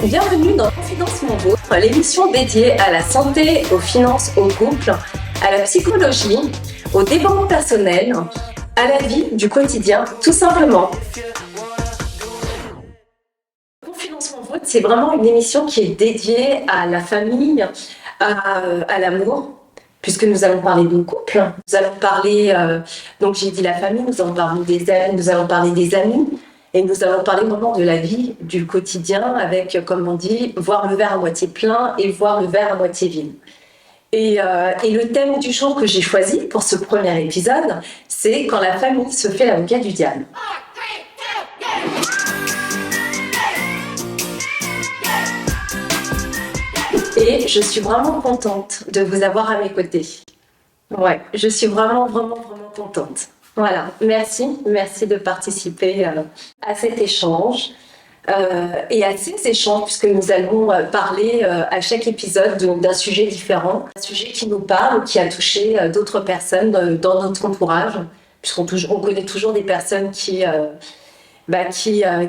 Bienvenue dans Confidence Mon Vôtre, l'émission dédiée à la santé, aux finances, au couple, à la psychologie, au développement personnel, à la vie du quotidien, tout simplement. Confidence Mon Vôtre, c'est vraiment une émission qui est dédiée à la famille, à l'amour, puisque nous allons parler de couple, nous allons parler, donc j'ai dit la famille, nous allons parler nous allons parler des amis, et nous allons parler vraiment de la vie, du quotidien, avec, comme on dit, voir le verre à moitié plein et voir le verre à moitié vide. Et le thème du jour que j'ai choisi pour ce premier épisode, c'est quand la famille se fait l'avocat du diable. Et je suis vraiment contente de vous avoir à mes côtés. Ouais, je suis vraiment contente. Voilà, merci de participer à cet échange et à ces échanges, puisque nous allons parler à chaque épisode d'un sujet différent, un sujet qui nous parle, qui a touché d'autres personnes dans notre entourage, puisqu'on connaît toujours des personnes qui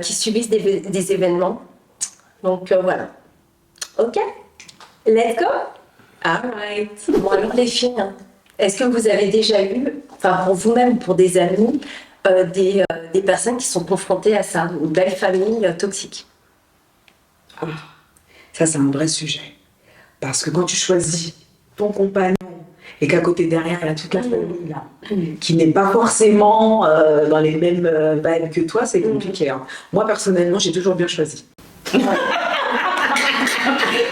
subissent des événements. Donc voilà. Ok, let's go. All right. Bon alors les filles, est-ce que vous avez déjà eu, enfin pour vous-même, pour des amis, des personnes qui sont confrontées à ça, une belle famille toxique? Ah, ça c'est un vrai sujet. Parce que quand tu choisis ton compagnon et qu'à côté derrière il y a toute la famille là, qui n'est pas forcément dans les mêmes vibes que toi, c'est compliqué. Hein. Moi personnellement, j'ai toujours bien choisi. Ouais.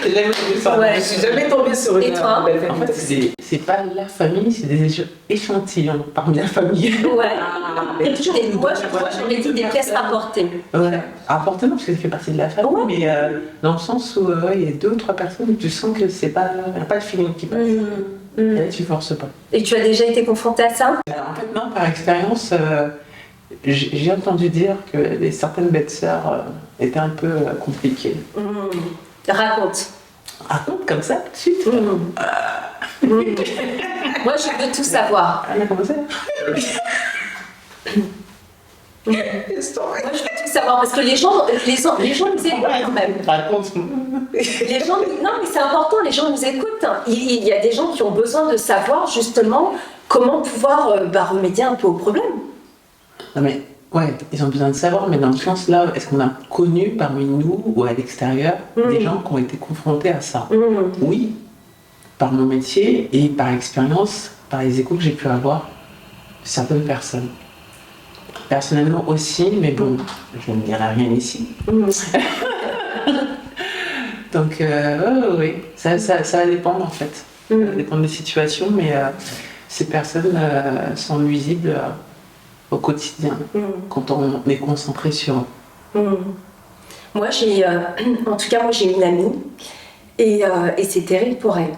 Je suis jamais tombée sur une belle famille. En fait, c'est pas la famille, c'est des échantillons parmi la famille. Ouais. Moi, j'aurais dit des pièces rapportées. Ouais. Rapportées, non, parce que ça fait partie de la famille, ouais. Mais dans le sens où il y a 2 ou 3 personnes où tu sens que c'est pas, y a pas le feeling qui passe. Et là, tu forces pas. Et tu as déjà été confrontée à ça? En fait, non, par expérience, j'ai entendu dire que certaines belles-sœurs étaient un peu compliquées. Raconte comme ça, tout de suite. Moi, je veux tout savoir. On a commencé. Moi, je veux tout savoir parce que les gens nous écoutent quand même. Raconte. Non, mais c'est important, les gens nous écoutent. Il y a des gens qui ont besoin de savoir justement comment pouvoir remédier un peu au problème. Non mais, ouais, ils ont besoin de savoir, mais dans le sens là, est-ce qu'on a connu parmi nous ou à l'extérieur des gens qui ont été confrontés à ça? Oui, par mon métier et par expérience, par les échos que j'ai pu avoir de certaines personnes. Personnellement aussi, mais bon, je ne dirai rien ici. Donc, oui, ça va dépendre en fait. Ça va dépendre des situations, mais ces personnes sont nuisibles au quotidien, quand on est concentré sur eux. Moi, j'ai une amie, et c'est terrible pour elle.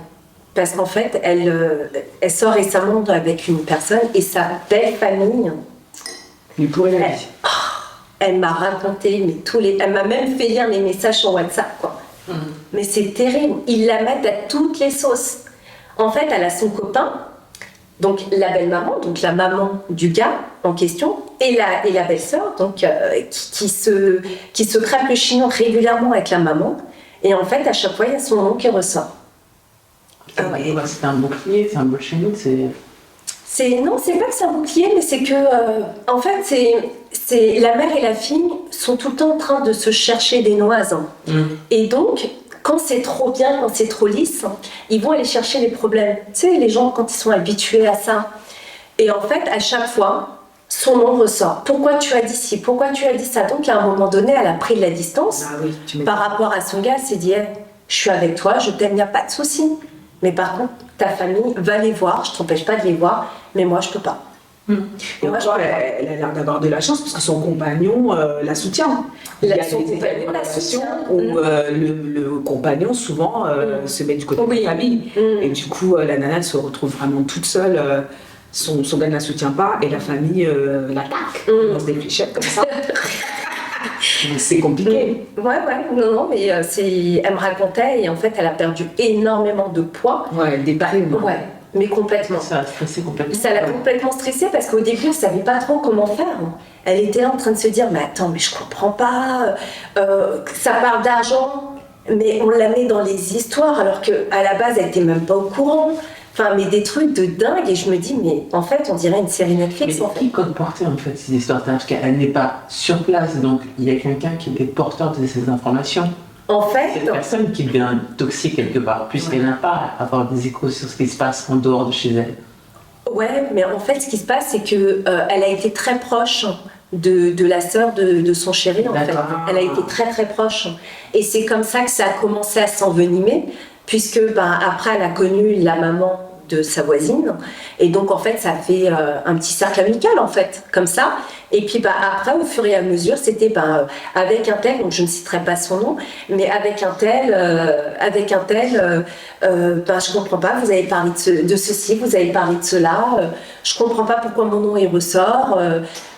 Parce qu'en fait, elle sort récemment avec une personne, et sa belle famille... Mais pour elle, elle m'a raconté, elle m'a même fait lire les messages sur WhatsApp, quoi. Mais c'est terrible, ils la mettent à toutes les sauces. En fait, elle a son copain, donc la belle-maman, donc la maman du gars en question, et la belle-sœur, donc qui se crêpe le chignon régulièrement avec la maman. Et en fait, à chaque fois, il y a son nom qui ressort. C'est un bouclier, c'est un bullshit, Non, c'est pas que c'est un bouclier, mais c'est que, en fait, c'est la mère et la fille sont tout le temps en train de se chercher des noises. Et donc, quand c'est trop bien, quand c'est trop lisse, ils vont aller chercher les problèmes. Tu sais, les gens, quand ils sont habitués à ça. Et en fait, à chaque fois, son nom ressort. Pourquoi tu as dit ci? Pourquoi tu as dit ça? Donc, à un moment donné, elle a pris de la distance par rapport à son gars. Elle s'est dit, hey, je suis avec toi, je t'aime, il n'y a pas de souci. Mais par contre, ta famille va les voir, je ne t'empêche pas de les voir, mais moi, je ne peux pas. Et moi, elle a l'air d'avoir de la chance parce que son compagnon la soutient. Il y a des relations où le compagnon souvent se met du côté de la famille. Et du coup, la nana elle se retrouve vraiment toute seule. Son gars ne la soutient pas et la famille l'attaque dans des fléchettes comme ça. C'est compliqué. Non, mais elle me racontait et en fait, elle a perdu énormément de poids. Ouais, elle déprime. Ouais. Mais complètement. Ça l'a stressé complètement. Ça l'a complètement stressée parce qu'au début, elle ne savait pas trop comment faire. Elle était là en train de se dire, mais attends, mais je comprends pas. Ça parle d'argent. Mais on la met dans les histoires alors qu'à la base, elle n'était même pas au courant. Enfin, mais des trucs de dingue, et je me dis, mais en fait, on dirait une série Netflix. Mais qui code porter en fait ces histoires? Parce qu'elle n'est pas sur place, donc il y a quelqu'un qui est porteur de ces informations. En fait, c'est une personne qui devient toxique quelque part, puisqu'elle n'a pas à avoir des échos sur ce qui se passe en dehors de chez elle. Ouais, mais en fait, ce qui se passe, c'est que elle a été très proche de la sœur de son chéri, en fait. Elle a été très très proche. Et c'est comme ça que ça a commencé à s'envenimer, puisque après, elle a connu la maman de sa voisine. Et donc, en fait, ça fait un petit cercle amical, en fait, comme ça. Et puis, après, au fur et à mesure, c'était avec un tel, donc je ne citerai pas son nom, mais avec un tel, je comprends pas, vous avez parlé de ceci, vous avez parlé de cela, je comprends pas pourquoi mon nom y ressort.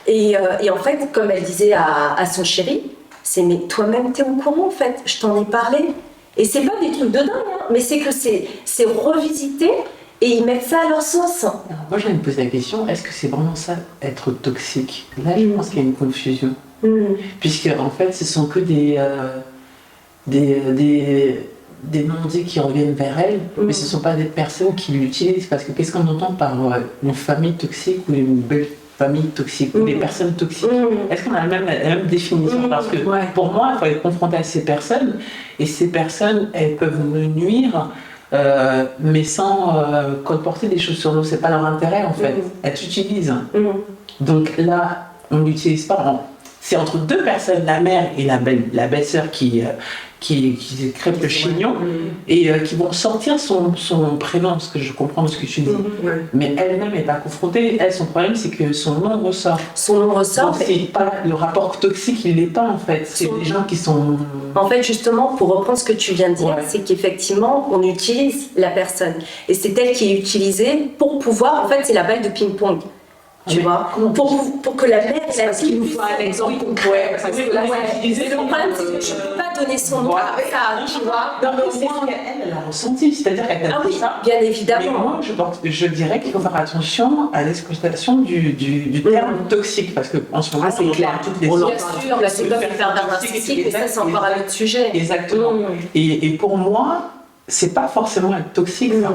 Et en fait, comme elle disait à son chéri, c'est mais toi-même t'es au courant en fait, je t'en ai parlé. Et c'est pas des trucs de dingue, hein, mais c'est que c'est revisité et ils mettent ça à leur sauce. Alors, moi, je vais me poser la question, est-ce que c'est vraiment ça, être toxique? Là, je pense qu'il y a une confusion. Puisque, en fait, ce sont que des non-dits qui reviennent vers elle, mais ce ne sont pas des personnes qui l'utilisent. Parce que qu'est-ce qu'on entend par une famille toxique ou une belle famille toxique ou des personnes toxiques? Est-ce qu'on a la même définition? Parce que pour moi, il faut être confronté à ces personnes, et ces personnes, elles peuvent nous nuire, mais sans colporter des choses sur nous. C'est pas leur intérêt en fait. Elles t'utilisent. Donc là, on l'utilise pas. C'est entre deux personnes, la mère et la belle-sœur qui crêpent le chignon et qui vont sortir son prénom, ce que je comprends de ce que tu dis. Mais elle-même n'est pas confrontée. Elle, son problème, c'est que son nom ressort. Son nom ressort. Donc, c'est pas le rapport toxique, il l'est pas en fait. C'est des gens qui sont. En fait, justement, pour reprendre ce que tu viens de dire, c'est qu'effectivement, on utilise la personne. Et c'est elle qui est utilisée pour pouvoir. En fait, c'est la balle de ping-pong. Tu vois, pour que la mère, parce qu'il nous faut un exemple concret. Le problème, c'est que je ne peux pas donner son nom à ça, tu vois. Non, mais c'est ce qu'elle a ressenti, c'est-à-dire qu'elle a dit ça. Bien évidemment. Mais moi, je dirais qu'il faut faire attention à l'exploitation du terme toxique, parce qu'en ce moment, c'est clair. Bien sûr, là, c'est comme le pervers narcissique, mais ça, c'est encore un autre sujet. Exactement. Et pour moi, c'est pas forcément être toxique, ça.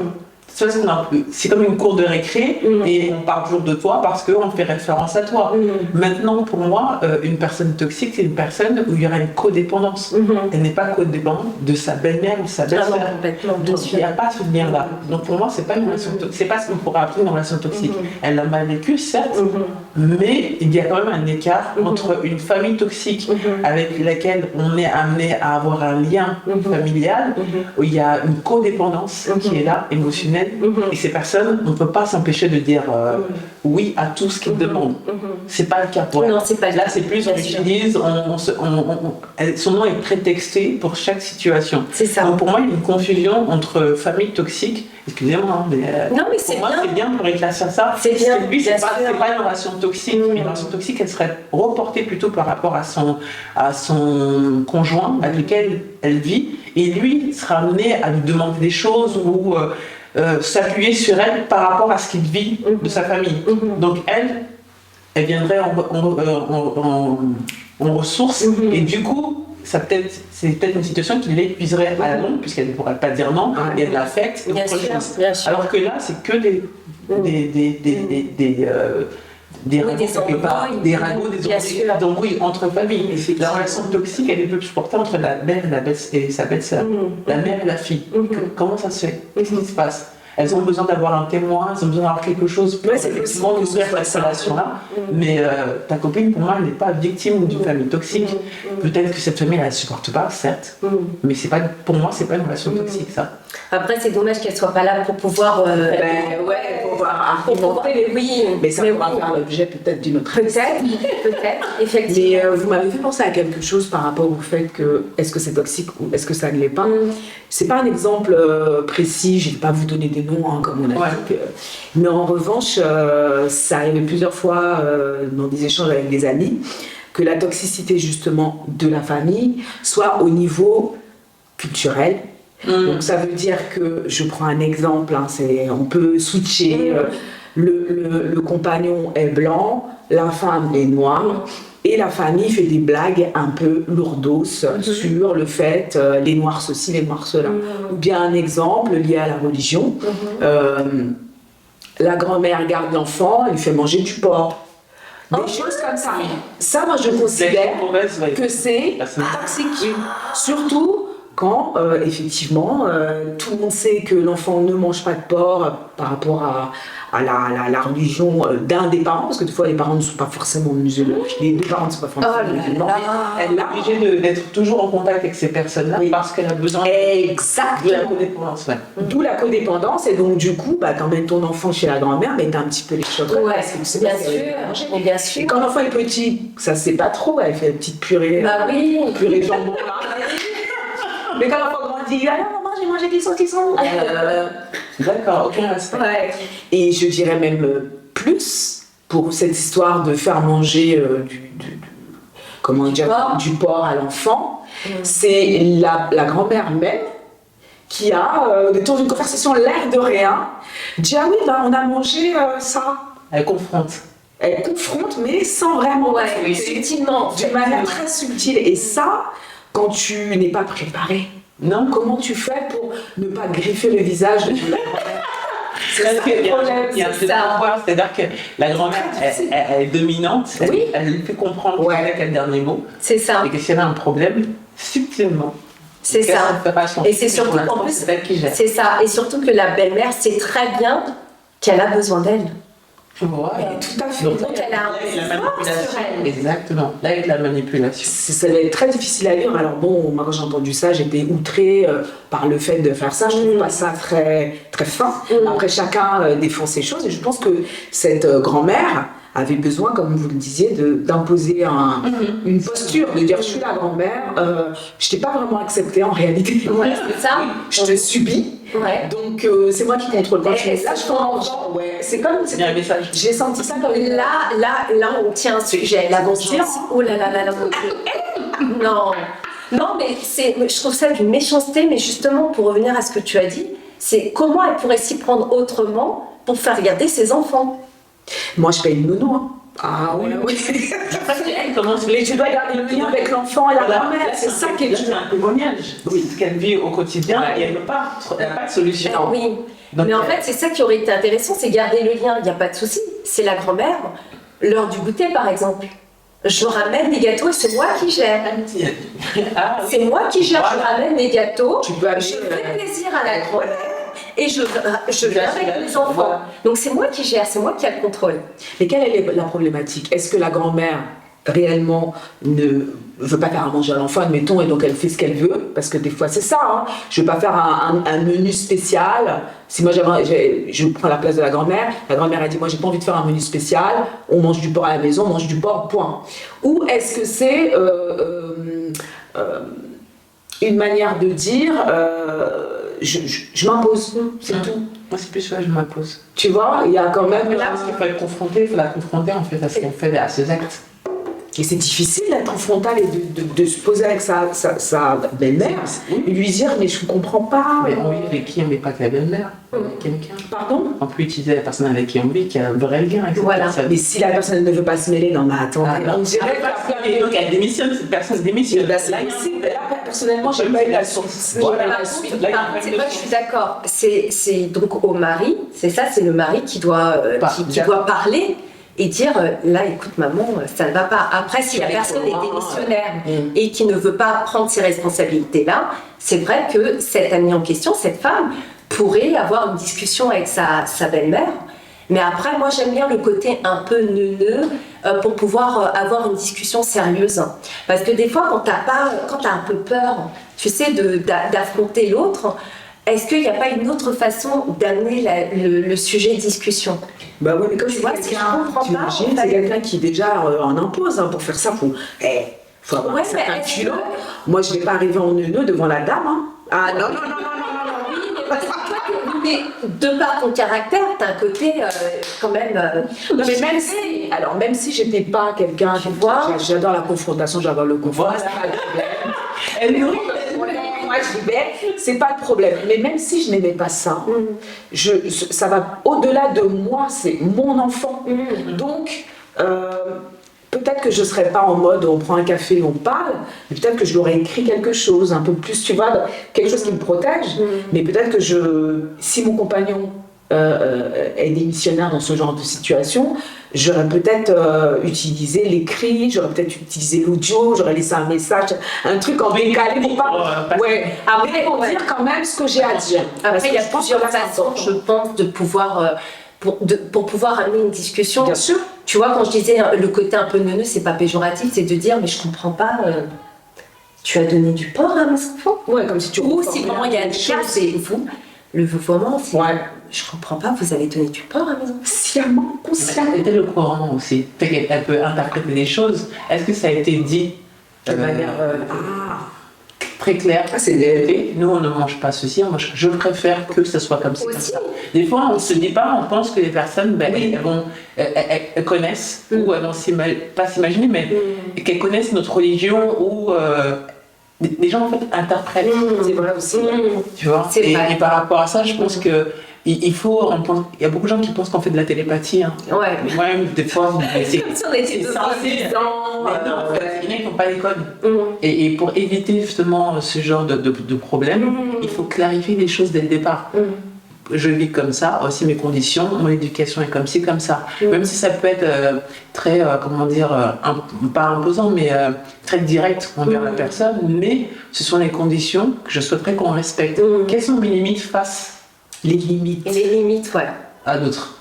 C'est comme une cour de récré et on parle toujours de toi parce qu'on fait référence à toi. Maintenant, pour moi, une personne toxique, c'est une personne où il y aura une codépendance. Elle n'est pas codépendante de sa belle-mère ou de sa belle-sœur. Donc il n'y a pas ce lien-là. Donc pour moi, c'est pas une relation toxique. C'est pas ce qu'on pourrait appeler une relation toxique. Elle l'a mal vécu, certes, mais il y a quand même un écart entre une famille toxique avec laquelle on est amené à avoir un lien familial, où il y a une codépendance qui est là, émotionnelle. Et ces personnes, on ne peut pas s'empêcher de dire oui à tout ce qu'ils demandent. C'est pas le cas pour elle. Non, c'est pas le cas. Là, c'est plus on utilise, son nom est prétexté pour chaque situation. C'est ça. Donc pour moi, il y a une confusion entre famille toxique. Excusez-moi, mais non, mais c'est pour moi, bien. c'est bien pour éclaircir ça. C'est bien. Lui, c'est pas une relation toxique. Mais une relation toxique, elle serait reportée plutôt par rapport à son conjoint avec lequel elle vit. Et lui sera amené à lui demander des choses ou s'appuyer sur elle par rapport à ce qu'il vit de sa famille. Donc elle viendrait en ressources et du coup c'est peut-être une situation qui l'épuiserait à la longue puisqu'elle ne pourrait pas dire non et elle l'affecte. Bien sûr. Alors que là c'est que des ragots, des embrouilles entre familles. La relation toxique, elle peut se porter entre la mère et sa belle-sœur, la mère et la fille. Comment ça se fait? Qu'est-ce qui se passe? Elles ont besoin d'avoir un témoin, elles ont besoin d'avoir quelque chose pour effectivement ouvrir cette relation-là. Mais ta copine, pour moi, elle n'est pas victime d'une famille toxique. Peut-être que cette famille, elle ne la supporte pas, certes, mais pour moi, c'est pas une relation toxique, ça. Après, c'est dommage qu'elle soit pas là pour pouvoir. Pour pouvoir argumenter. Mais ça pourra faire l'objet peut-être d'une autre. Peut-être, effectivement. Mais vous m'avez fait penser à quelque chose par rapport au fait que est-ce que c'est toxique ou est-ce que ça ne l'est pas. C'est pas un exemple précis, je ne vais pas vous donner des noms comme on a dit. Mais en revanche, ça arrive plusieurs fois dans des échanges avec des amis que la toxicité justement de la famille soit au niveau culturel. Donc ça veut dire que, je prends un exemple, on peut switcher, le compagnon est blanc, la femme est noire, et Et la famille fait des blagues un peu lourdos sur le fait les noirs ceci, les noirs cela. Ou bien un exemple lié à la religion. La grand-mère garde l'enfant, elle lui fait manger du porc. Des choses comme ça. Ça, moi, je considère que c'est toxique. Surtout quand, effectivement, tout le monde sait que l'enfant ne mange pas de porc par rapport à la religion d'un des parents, parce que des fois, les parents ne sont pas forcément musulmans. Les deux parents ne sont pas forcément musulmans. Elle est obligée d'être toujours en contact avec ces personnes-là parce qu'elle a besoin de la codépendance. D'où la codépendance, et donc, du coup, quand même ton enfant chez la grand-mère, mais t'as un petit peu les chocs. Bien sûr. Et quand l'enfant est petit, ça se sait pas trop, elle fait une petite purée. Purée jambon là. Mais quand l'enfant grandit, alors maman, j'ai mangé des saucissons. D'accord, aucun respect. Et je dirais même plus pour cette histoire de faire manger du porc à l'enfant. C'est la grand-mère même qui a, dans une conversation l'air de rien, dit ah oui, on a mangé ça. Elle confronte. Elle confronte, mais sans vraiment subtilement, d'une manière très subtile. Et ça, quand tu n'es pas préparé, comment tu fais pour ne pas griffer le visage de la grand-mère? C'est ça le problème. Il y a un pouvoir, c'est-à-dire que la grand-mère, elle est dominante, elle lui fait comprendre qu'elle a le dernier mot. C'est ça. Et que si elle a un problème, subtilement. C'est ça. Et c'est surtout qu'en plus, c'est ça. Et surtout que la belle-mère sait très bien qu'elle a besoin d'elle. Tu vois, tout à fait. Donc elle a un pouvoir sur elle. Exactement. Là, il y a de la manipulation. Ça va être très difficile à lire. Alors bon, moi quand j'ai entendu ça, j'étais outrée par le fait de faire ça. Je trouve pas ça très, très fin. Après, chacun défend ses choses. Et je pense que cette grand-mère avait besoin, comme vous le disiez, d'imposer une posture, de dire je suis la grand-mère, je t'ai pas vraiment accepté en réalité. C'est ça. Je te subis. Donc c'est moi qui contrôle. Là, c'est comme. Il y a un message. J'ai senti ça comme. Là, on tient un sujet. La vengeance. Oh là là là là. Non, mais je trouve ça d'une méchanceté. Mais justement, pour revenir à ce que tu as dit, c'est comment elle pourrait s'y prendre autrement pour faire regarder ses enfants. Moi, je paye une nounou. Ah oui. Tu dois garder le lien avec l'enfant et la grand-mère. C'est ça qui est un témoignage. Ce qu'elle vit au quotidien et elle n'a pas de solution. Oui. Donc, mais en fait, c'est ça qui aurait été intéressant, c'est garder le lien. Il n'y a pas de souci. C'est la grand-mère. L'heure du goûter, par exemple. Je ramène les gâteaux et c'est moi qui gère. C'est moi qui gère. Je ramène les gâteaux. Je fais plaisir à la grand-mère. Et je viens avec les enfants. Donc c'est moi qui gère, c'est moi qui ai le contrôle. Mais quelle est la problématique? Est-ce que la grand-mère réellement ne veut pas faire à manger à l'enfant, admettons, et donc elle fait ce qu'elle veut? Parce que des fois c'est ça, je ne veux pas faire un menu spécial. Si moi je prends la place de la grand-mère a dit moi j'ai pas envie de faire un menu spécial, on mange du porc à la maison, on mange du porc, point. Ou est-ce que c'est une manière de dire je m'impose, c'est tout. Moi, c'est plus je m'impose. Tu vois, il y a quand même. Là, parce qu'il faut être confronté, il faut la confronter en fait à ce qu'on fait, à ses actes. Et c'est difficile d'être en frontal et de se poser avec sa belle-mère et lui dire mais je ne comprends pas. Mais on vit avec qui on n'est pas que la belle-mère, avec quelqu'un. Pardon? On peut utiliser la personne avec qui on vit qui a un vrai lien avec cette personne. Mais si la personne ne veut pas se mêler, non mais attendez. On dirait que donc elle démissionne, cette personne démissionne. Là, personnellement, j'ai pas eu la suite. C'est vrai que je suis d'accord. C'est donc au mari, c'est le mari qui doit parler. Et dire, là, écoute, maman, ça ne va pas. Après, si la personne est démissionnaire et qui ne veut pas prendre ces responsabilités-là, c'est vrai que cette amie en question, cette femme, pourrait avoir une discussion avec sa belle-mère. Mais après, moi, j'aime bien le côté un peu neuneux pour pouvoir avoir une discussion sérieuse. Parce que des fois, quand t'as un peu peur, tu sais, d'affronter l'autre, est-ce qu'il n'y a pas une autre façon d'amener le sujet de discussion? Bah ouais, mais comme tu vois, c'est quelqu'un qui déjà en impose pour faire ça. Faut avoir un certain culot. Moi, je ne vais pas arriver en neuneu devant la dame. Ah non. Oui, mais parce que toi, de par ton caractère, t'as un côté quand même. Non, mais même si j'étais pas quelqu'un qui voit, j'adore la confrontation, j'adore le confort. Elle nourrit. Moi, je vais, c'est pas le problème. Mais même si je n'aimais pas ça, ça va au-delà de moi, c'est mon enfant. Donc, peut-être peut-être que je serais pas en mode on prend un café et on parle, mais peut-être que je leur ai écrit quelque chose un peu plus, tu vois, quelque chose qui me protège. Mais peut-être que si mon compagnon est démissionnaire dans ce genre de situation, j'aurais peut-être utilisé l'écrit, j'aurais peut-être utilisé l'audio, j'aurais laissé un message, un truc en décalé pour pas. Après, pour dire quand même ce que j'ai à dire. Après, il y a plusieurs façons, je pense, de pouvoir. Pour pouvoir amener une discussion. Bien sûr. Tu vois, quand je disais le côté un peu neuneux, c'est pas péjoratif, c'est de dire mais je comprends pas. Tu as donné du porc à mes enfants. Ouais, comme si tu. Ou si vraiment il y a des cas, c'est vous. Le vouvoiement, c'est. Ouais. Je comprends pas, vous avez donné du porc à mes enfants. Sciemment, consciemment. Elle était au courant aussi. Elle peut interpréter des choses. Est-ce que ça a été dit De manière. très clair? C'est nous, on ne mange pas ceci. Moi, je préfère que ce soit comme ça. Aussi. Des fois, on ne se dit pas, on pense que les personnes, elles connaissent, ou elles vont pas s'imaginer, mais qu'elles connaissent notre religion, ou les gens, en fait, interprètent. C'est vrai aussi. Tu vois, C'est vrai. Et par rapport à ça, je pense que il y a beaucoup de gens qui pensent qu'on fait de la télépathie. Hein. Ouais. Moi-même, des fois, c'est Comme si on était c'est deux censé. Mais non, en fait, il y en a qui n'ont pas l'école. Et pour éviter justement ce genre de problème, il faut clarifier les choses dès le départ. Je vis comme ça, aussi mes conditions, mon éducation est comme ci, comme ça. Même si ça peut être très, comment dire, pas imposant, mais très direct envers la personne, mais ce sont les conditions que je souhaiterais qu'on respecte. Quelles sont mes limites face les limites Et les limites, ouais. à d'autres?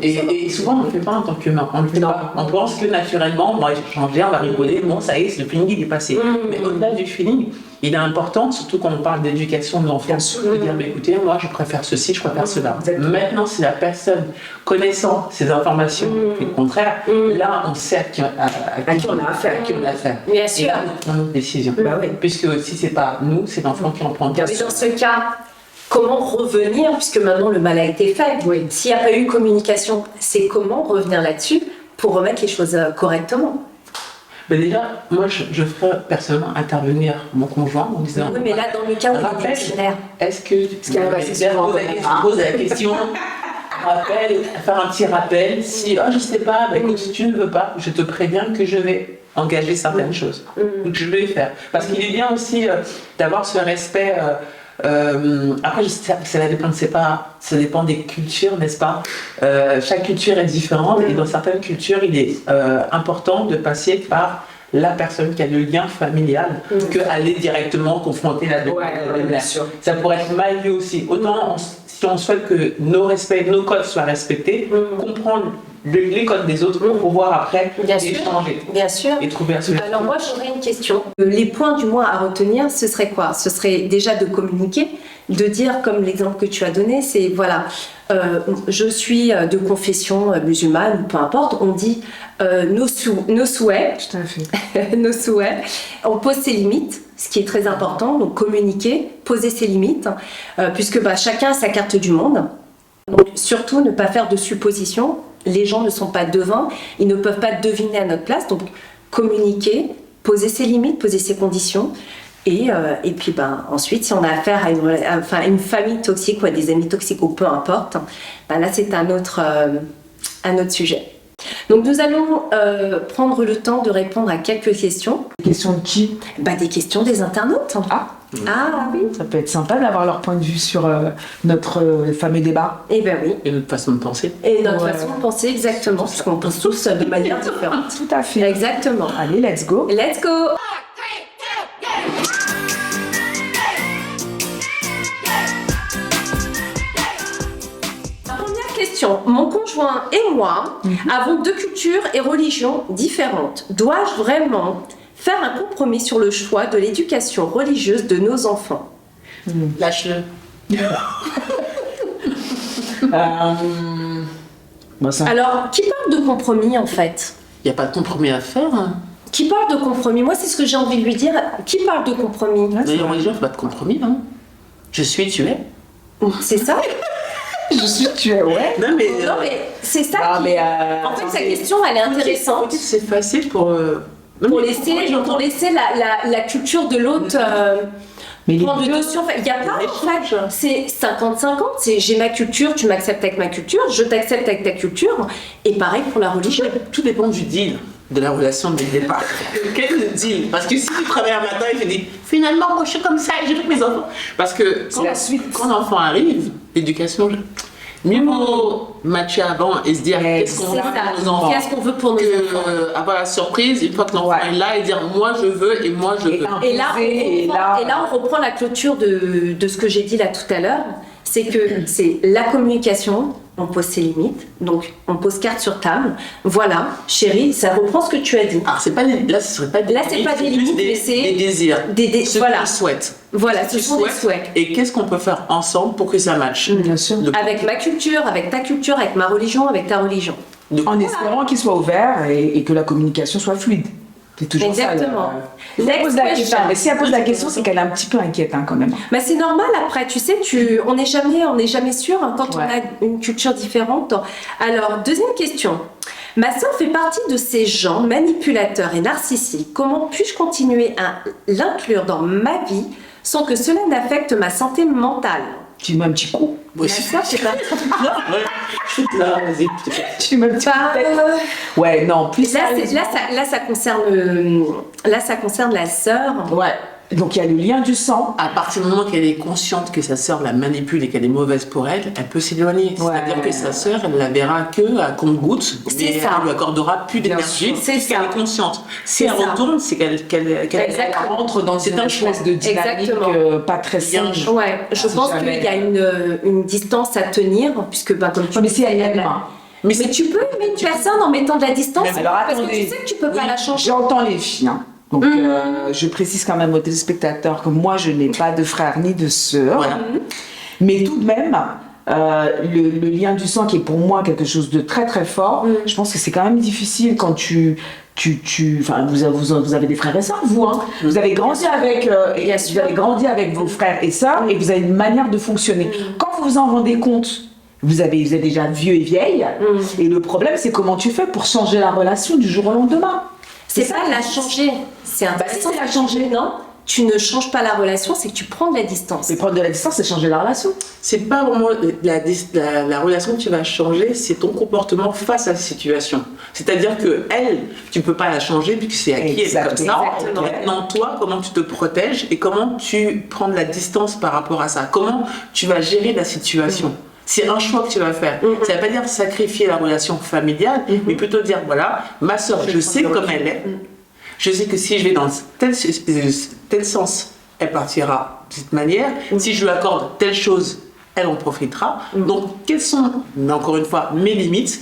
Et souvent, on ne le fait pas en tant qu'humain. On le fait pas. On pense que naturellement, on va changer, on va rigoler, bon, ça y est, le feeling il est passé. Mais au-delà du feeling, il est important, surtout quand on parle d'éducation de l'enfant, de dire, écoutez, moi je préfère ceci, je préfère cela. Maintenant, si la personne, connaissant ces informations, fait le contraire, là, on sait à qui on a affaire. Bien Et sûr. là, on prend notre décision. Puisque si c'est pas nous, c'est l'enfant qui en prend. Mais dans ce cas, comment revenir, puisque maintenant le mal a été fait, s'il n'y a pas eu communication, c'est comment revenir là-dessus pour remettre les choses correctement. Mais déjà, moi je ferais personnellement intervenir mon conjoint en disant. Oui, mais là, dans le cas où il est rappel, dictionnaire. est-ce que pose la question, rappel, faire un petit rappel, si je sais pas, écoute, si tu ne veux pas, je te préviens que je vais engager certaines choses, ou que je vais faire. Parce qu'il est bien aussi d'avoir ce respect. Après, ça dépend, ça dépend des cultures, n'est-ce pas? Chaque culture est différente et dans certaines cultures, il est important de passer par la personne qui a le lien familial que aller directement confronter la demande. Ça pourrait être mal vu aussi. Autant si on souhaite que nos codes soient respectés, comprendre les codes des autres pour pouvoir après échanger et trouver un solution. Alors moi j'aurais une question. Les points du moins à retenir, ce serait quoi? Ce serait déjà de communiquer, de dire comme l'exemple que tu as donné, c'est voilà, je suis de confession musulmane ou peu importe, on dit nos souhaits, Tout à fait. nos souhaits, on pose ses limites, ce qui est très important, donc communiquer, poser ses limites, puisque chacun a sa carte du monde. Donc surtout ne pas faire de suppositions. Les gens ne sont pas devins, ils ne peuvent pas deviner à notre place. Donc communiquer, poser ses limites, poser ses conditions. Et puis ensuite, si on a affaire à une famille toxique ou à des amis toxiques ou peu importe, là c'est un autre sujet. Donc nous allons prendre le temps de répondre à quelques questions. Des questions de qui? Des questions des internautes. Ah oui. Ça peut être sympa d'avoir leur point de vue sur notre fameux débat. Eh bien oui. Et notre façon de penser. Et notre façon de penser, exactement, puisqu'on pense tous de manière différente. Tout à fait. Exactement. Allez, let's go. Let's go. La première question. Mon conjoint et moi avons deux cultures et religions différentes. Dois-je vraiment faire un compromis sur le choix de l'éducation religieuse de nos enfants? Lâche-le. Alors, qui parle de compromis en fait? Il n'y a pas de compromis à faire. Hein. Qui parle de compromis? Moi, c'est ce que j'ai envie de lui dire. Qui parle de compromis? D'ailleurs, les gens ne font pas de compromis. Hein. Je suis, tu es. C'est ça? Je suis, tu es, ouais. Non, mais c'est ça qui... En fait, sa question, elle est intéressante. C'est facile pour laisser la culture de l'autre prendre le dessus. En fait, il n'y a pas, en fait, c'est 50-50. C'est j'ai ma culture, tu m'acceptes avec ma culture, je t'accepte avec ta culture. Et pareil pour la religion. Tout dépend du deal. de la relation dès le départ. Quel deal? Parce que si tu travailles un matin et tu dis finalement, moi je suis comme ça et j'éduque mes enfants. Parce que quand l'enfant arrive, l'éducation, mieux vaut matcher avant et se dire qu'est-ce qu'on veut pour nos enfants. Qu'est-ce qu'on veut pour nos enfants. Avoir la surprise une fois que l'enfant est là et dire moi je veux et moi je veux. Et là, on reprend la clôture de ce que j'ai dit là tout à l'heure. C'est que c'est la communication, on pose ses limites, donc on pose carte sur table. Voilà, chérie, ça reprend ce que tu as dit. Alors là, ce serait pas des limites, c'est pas des limites, mais c'est des désirs. Ce voilà. qu'on souhaite. Voilà, ce sont des souhaits. Et qu'est-ce qu'on peut faire ensemble pour que ça matche? Bien sûr. Avec ma culture, avec ta culture, avec ma religion, avec ta religion. En espérant qu'il soit ouvert et que la communication soit fluide. C'est toujours exactement. Ça. Mais si elle pose la question, c'est qu'elle est un petit peu inquiète quand même. Mais c'est normal après, tu sais, on n'est jamais sûr quand on a une culture différente. Alors, deuxième question. Ma sœur fait partie de ces gens manipulateurs et narcissiques. Comment puis-je continuer à l'inclure dans ma vie sans que cela n'affecte ma santé mentale? Tu mets un petit coup. Ma sœur, c'est pas... Là, vas-y. Tu mets un petit coup. Ouais, non, plus là, ça concerne la sœur. Ouais. Donc il y a le lien du sang. À partir du moment qu'elle est consciente que sa sœur la manipule et qu'elle est mauvaise pour elle, elle peut s'éloigner. Ouais. C'est-à-dire que sa sœur, elle la verra que à compte-gouttes, mais elle lui accordera plus d'énergie. C'est ça. Elle est consciente. Si elle retourne, c'est qu'elle rentre dans une espèce de dynamique pas très saine. Ouais, je pense qu'il y a une distance à tenir, puisque comme tu mais si elle aime. Mais tu peux aimer une personne en mettant de la distance, alors, parce que tu sais que tu peux pas la changer. J'entends les filles. Donc, je précise quand même aux téléspectateurs que moi, je n'ai pas de frère ni de sœur. Voilà. Mais tout de même, le lien du sang qui est pour moi quelque chose de très très fort, je pense que c'est quand même difficile quand enfin, vous avez des frères et sœurs, vous, hein. Vous avez grandi avec vos frères et sœurs et vous avez une manière de fonctionner. Quand vous vous en rendez compte, vous êtes déjà vieux et vieille, et le problème, c'est comment tu fais pour changer la relation du jour au lendemain. C'est pas la changer, c'est intéressant. C'est la changer, non? Tu ne changes pas la relation, c'est que tu prends de la distance. Mais prendre de la distance, c'est changer la relation. C'est pas vraiment la relation que tu vas changer, c'est ton comportement face à la situation. C'est-à-dire que elle, tu peux pas la changer puisque c'est acquis, elle est comme ça. Maintenant, toi, comment tu te protèges et comment tu prends de la distance par rapport à ça? Comment tu vas gérer la situation? C'est un choix que tu vas faire. Ça ne veut pas dire sacrifier la relation familiale, mais plutôt dire, voilà, ma soeur, je sais comme elle est. Je sais que si je vais dans tel sens, elle partira de cette manière. Si je lui accorde telle chose, elle en profitera. Donc, quelles sont, encore une fois, mes limites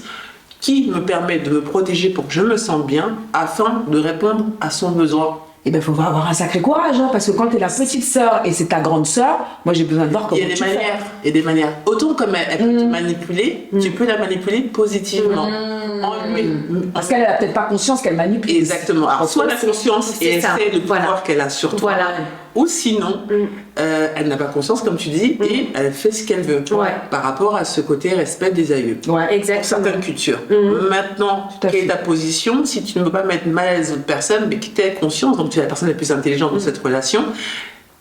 qui me permettent de me protéger pour que je me sente bien afin de répondre à son besoin? Eh bien, il faut avoir un sacré courage, parce que quand tu es la petite sœur et c'est ta grande sœur, moi j'ai besoin de voir comment tu fais. Il y a des manières. Autant comme elle peut te manipuler, tu peux la manipuler positivement. Parce qu'elle n'a peut-être pas conscience qu'elle manipule. Exactement. Alors, soit la conscience et elle sait le pouvoir qu'elle a sur toi. Ou sinon, elle n'a pas conscience, comme tu dis, et elle fait ce qu'elle veut par rapport à ce côté respect des aïeux. Exactement. Pour certaines cultures. Maintenant, quelle est ta position? Si tu ne veux pas mettre mal à les autres personnes, mais que tu es conscience, donc tu es la personne la plus intelligente de cette relation,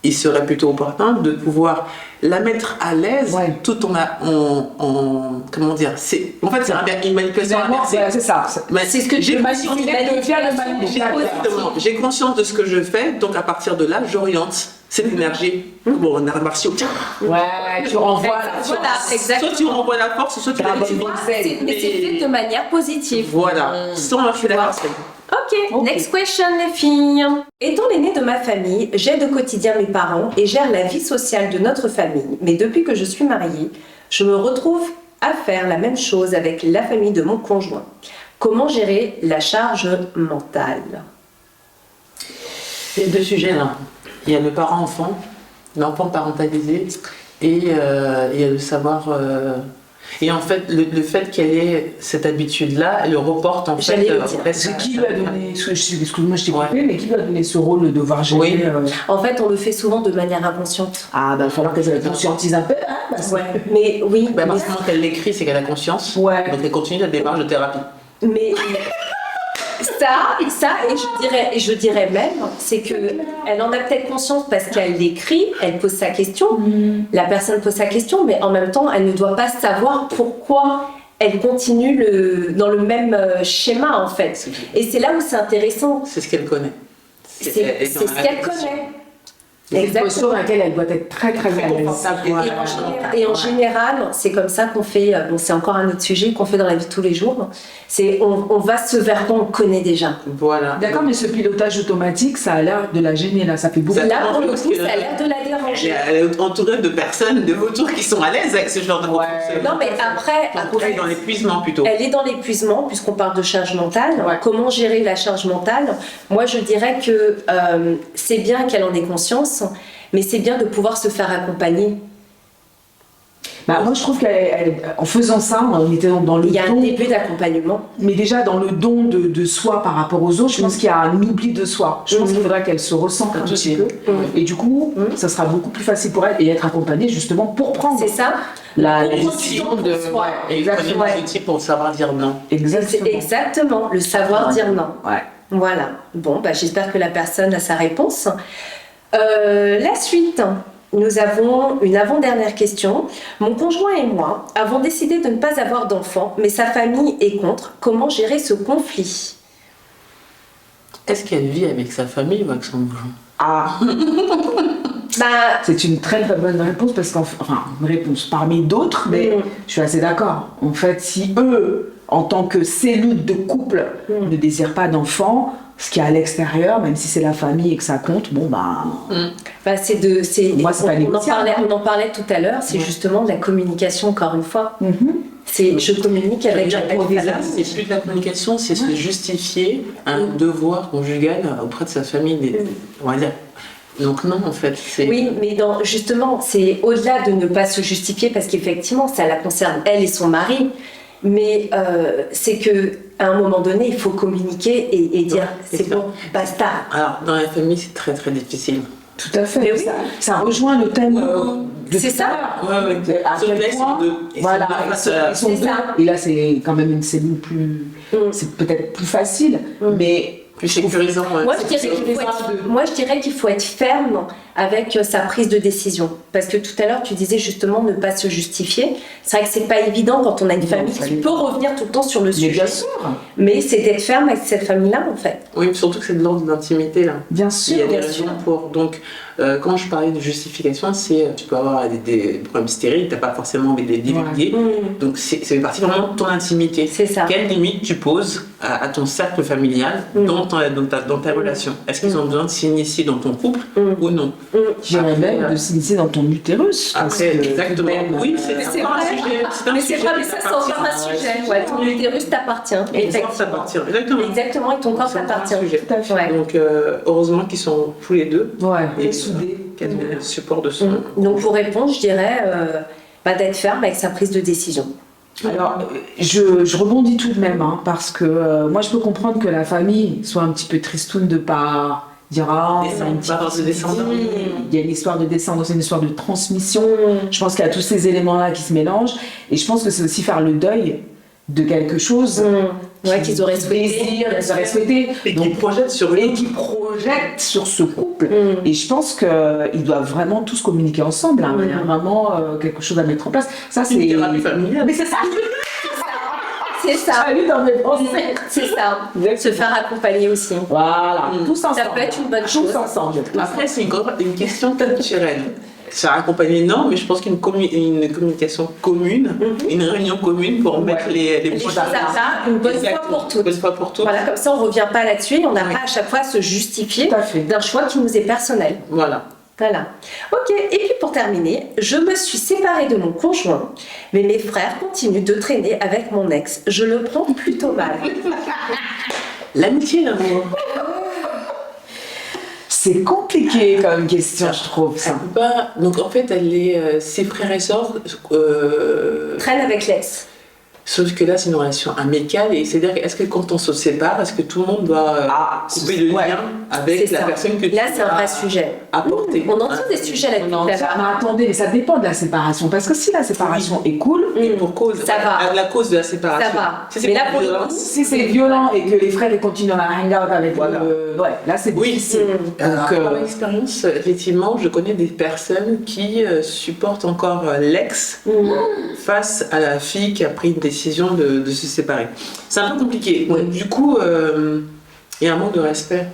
il serait plutôt opportun de pouvoir la mettre à l'aise tout en comment dire, en fait c'est une manipulation inversée. C'est ça. C'est ce que j'ai j'ai conscience de ce que je fais, donc à partir de là j'oriente cette énergie. Bon, en arts martiaux, tu renvoies la force. Soit tu renvoies la force, soit tu la mais c'est fait de manière positive. Voilà, sans la force. Ok, next question les filles. Étant l'aînée de ma famille, j'aide au quotidien mes parents et gère la vie sociale de notre famille. Mais depuis que je suis mariée, je me retrouve à faire la même chose avec la famille de mon conjoint. Comment gérer la charge mentale? Il y a deux sujets là. Il y a le parent-enfant, l'enfant parentalisé, et il y a le savoir... Et en fait, le fait qu'elle ait cette habitude-là, elle le reporte en fait. C'est qui lui a donné, excuse-moi je t'ai coupé, mais qui lui a donné ce rôle de devoir gérer En fait, on le fait souvent de manière inconsciente. Ah, il va falloir qu'elle se conscientise un peu. Mais oui. À partir du moment qu'elle l'écrit, c'est qu'elle a conscience. Donc elle continue la démarche de thérapie. Mais ça, et je dirais même, c'est que elle en a peut-être conscience parce qu'elle l'écrit, elle pose sa question, la personne pose sa question, mais en même temps, elle ne doit pas savoir pourquoi elle continue dans le même schéma en fait. Et c'est là où c'est intéressant. C'est ce qu'elle connaît. C'est ce qu'elle connaît. C'est une posture dans laquelle elle doit être très très à l'aise. Et en général, c'est comme ça qu'on fait, c'est encore un autre sujet qu'on fait dans la vie de tous les jours, c'est on va ce vers quoi on connaît déjà. Voilà. D'accord, mais ce pilotage automatique, ça a l'air de la gêner là, ça fait beaucoup. Là, pour le coup, ça a l'air de la déranger. Elle est entourée de personnes, de vautours qui sont à l'aise avec ce genre de Non, mais après elle est dans l'épuisement plutôt. Elle est dans l'épuisement, puisqu'on parle de charge mentale. Comment gérer la charge mentale? Moi, je dirais que c'est bien qu'elle en ait conscience, mais c'est bien de pouvoir se faire accompagner. Moi, je trouve qu'en faisant ça, on était dans le don. Il y a un début d'accompagnement. Mais déjà, dans le don de soi par rapport aux autres, je pense qu'il y a un oubli de soi. Je pense qu'il faudra qu'elle se ressente un petit peu. Et du coup, ça sera beaucoup plus facile pour elle et être accompagnée justement pour prendre. C'est ça. La décision de. Exactement. Pour savoir dire non. Exactement. Le savoir dire non. Ouais. Voilà. Bon, j'espère que la personne a sa réponse. La suite. Nous avons une avant-dernière question. Mon conjoint et moi avons décidé de ne pas avoir d'enfants, mais sa famille est contre. Comment gérer ce conflit? Est-ce qu'elle vit avec sa famille ou avec son conjoint? C'est une très très bonne réponse parce une réponse parmi d'autres, mais je suis assez d'accord. En fait, si eux, en tant que cellule de couple, ne désirent pas d'enfants, ce qui est à l'extérieur, même si c'est la famille et que ça compte, moi, c'est pas négociable. On en parlait tout à l'heure, c'est justement de la communication, encore une fois. Je communique avec la personne. C'est plus de la communication, c'est se justifier un devoir conjugal auprès de sa famille, on va dire. Donc non, en fait, c'est... Oui, mais justement, c'est au-delà de ne pas se justifier, parce qu'effectivement, ça la concerne, elle et son mari, mais c'est que à un moment donné, il faut communiquer et dire c'est bon, basta. Alors, dans la famille, c'est très très difficile. Tout à fait. Mais ça rejoint le thème de c'est ça. À quel point, voilà, ils sont deux. Et là, c'est quand même une cellule plus... C'est peut-être plus facile, mais... Plus sécurisant. Moi, je dirais qu'il faut être ferme avec sa prise de décision. Parce que tout à l'heure, tu disais justement ne pas se justifier. C'est vrai que c'est pas évident quand on a une famille qui peut revenir tout le temps sur le sujet. Mais bien sûr. Mais c'est d'être ferme avec cette famille-là, en fait. Oui, surtout que c'est de l'ordre d'intimité, là. Bien sûr. Il y a des raisons pour... Donc, quand je parlais de justification, c'est tu peux avoir des problèmes stériles, tu n'as pas forcément envie de les divulguer. Donc, c'est partie vraiment de ton intimité. C'est ça. Quelle limite tu poses à ton cercle familial dans ta relation? Est-ce qu'ils ont besoin de s'initier dans ton couple ou non? J'irais même de s'initier dans ton utérus. Après, exactement. Oui, c'est encore un sujet. Mais c'est vrai, mais ça, c'est encore un sujet. Ton utérus t'appartient. Exactement. Exactement, et ton corps t'appartient. Tout à fait. Donc, heureusement qu'ils sont tous les deux. Et soudés. Quel support de son. Donc, pour répondre, je dirais d'être ferme avec sa prise de décision. Alors, je rebondis tout de même, parce que moi, je peux comprendre que la famille soit un petit peu tristoune de pas dire il y a une histoire de descendance, une histoire de transmission. Je pense qu'il y a tous ces éléments-là qui se mélangent, et je pense que c'est aussi faire le deuil de quelque chose qu'ils auraient souhaité, et qui projettent sur ce couple. Et je pense qu'ils doivent vraiment tous communiquer ensemble. Il y a vraiment quelque chose à mettre en place. Ça, c'est une thérapie familiale. Mais c'est ça. C'est ça. Dans mes pensées. C'est ça. Se faire accompagner aussi. Voilà. Tous ensemble. Ça peut être une bonne chose. Tous ensemble. Après, c'est une question culturelle. Se faire accompagner, non, mais je pense qu'une communication commune, une réunion commune pour mettre les choses à plat, une bonne fois pour toutes. Voilà, comme ça, on ne revient pas là-dessus et on n'a pas à chaque fois à se justifier d'un choix qui nous est personnel. Voilà. Ok, et puis pour terminer, je me suis séparée de mon conjoint, mais mes frères continuent de traîner avec mon ex. Je le prends plutôt mal. L'amitié, l'amour. C'est compliqué comme question, je trouve ça. Donc en fait, ses frères et sœurs traînent avec l'ex. Sauf que là, c'est une relation amicale, et c'est-à-dire, est-ce que quand on se sépare, est-ce que tout le monde doit couper le lien avec la personne que tu là, c'est un vrai sujet. Apporter. On entend des sujets là-dessus. Mais attendez, mais ça dépend de la séparation, parce que si la séparation est cool, pour cause, ça va. La cause de la séparation. Ça va. Mais là, si c'est violent et que les frères continuent à hang-out avec là, c'est difficile. Par expérience, effectivement, je connais des personnes qui supportent encore l'ex face à la fille qui a pris une décision décision de se séparer. C'est un peu compliqué. Donc, du coup, il y a un manque de respect.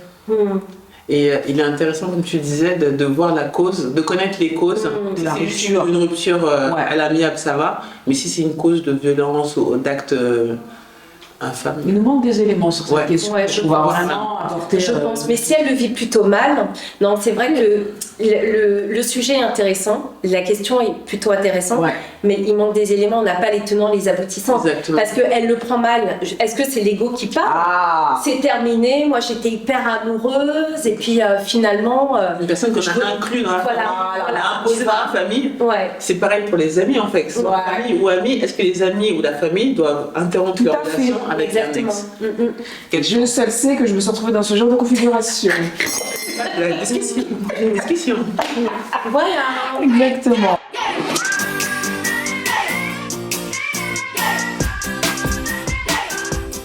Et il est intéressant, comme tu disais, de voir la cause, de connaître les causes. Si c'est juste une rupture à l'amiable, ça va. Mais si c'est une cause de violence ou d'actes infâmes. Il nous manque des éléments sur cette question. Je on va pense. vraiment apporter. Je pense. Mais si elle le vit plutôt mal, non, c'est vrai que le sujet est intéressant, la question est plutôt intéressante, mais il manque des éléments, on n'a pas les tenants, les aboutissants. Exactement. Parce qu'elle le prend mal. Est-ce que c'est l'ego qui parle? C'est terminé, moi j'étais hyper amoureuse, et puis finalement. Une personne qu'on a inclus dans la famille, on a imposé dans la famille. C'est pareil pour les amis en fait. Que ce soit famille ou amis, est-ce que les amis ou la famille doivent interrompre leur relation avec un ex? Je seule sais que je me suis retrouvée dans ce genre de configuration. Une discussion. Voilà. Exactement.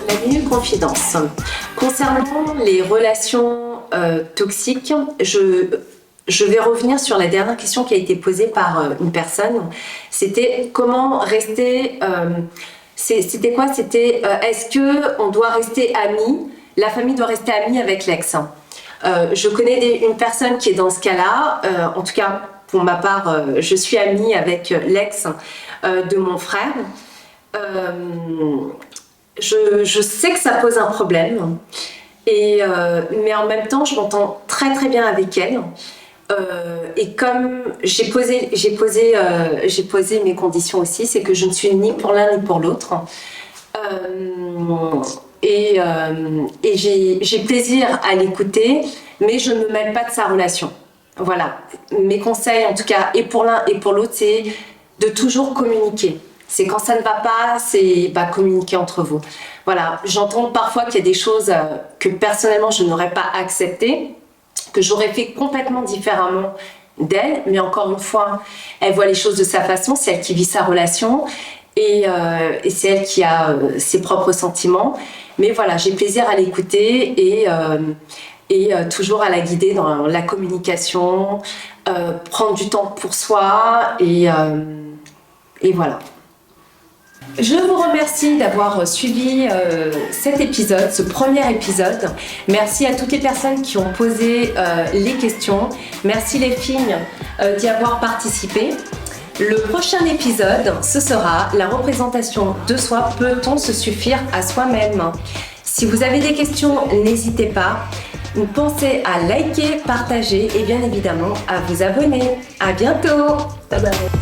La minute confidence. Concernant les relations toxiques, je vais revenir sur la dernière question qui a été posée par une personne. C'était comment rester... C'était quoi? C'était est-ce qu'on doit rester amis? La famille doit rester amie avec l'ex. Je connais une personne qui est dans ce cas-là. En tout cas, pour ma part, je suis amie avec l'ex de mon frère. Je sais que ça pose un problème. Mais en même temps, je m'entends très très bien avec elle. Et comme j'ai posé mes conditions aussi, c'est que je ne suis ni pour l'un ni pour l'autre. Et j'ai plaisir à l'écouter, mais je ne me mêle pas de sa relation. Voilà. Mes conseils, en tout cas, et pour l'un et pour l'autre, c'est de toujours communiquer. C'est quand ça ne va pas, c'est communiquer entre vous. Voilà. J'entends parfois qu'il y a des choses que personnellement je n'aurais pas acceptées, que j'aurais fait complètement différemment d'elle, mais encore une fois, elle voit les choses de sa façon, c'est elle qui vit sa relation. Et c'est elle qui a ses propres sentiments. Mais voilà, j'ai plaisir à l'écouter et toujours à la guider dans la communication, prendre du temps pour soi et voilà. Je vous remercie d'avoir suivi cet épisode, ce premier épisode. Merci à toutes les personnes qui ont posé les questions. Merci les filles d'y avoir participé. Le prochain épisode, ce sera la représentation de soi. Peut-on se suffire à soi-même? Si vous avez des questions, n'hésitez pas. Pensez à liker, partager et bien évidemment à vous abonner. À bientôt. Bye bye.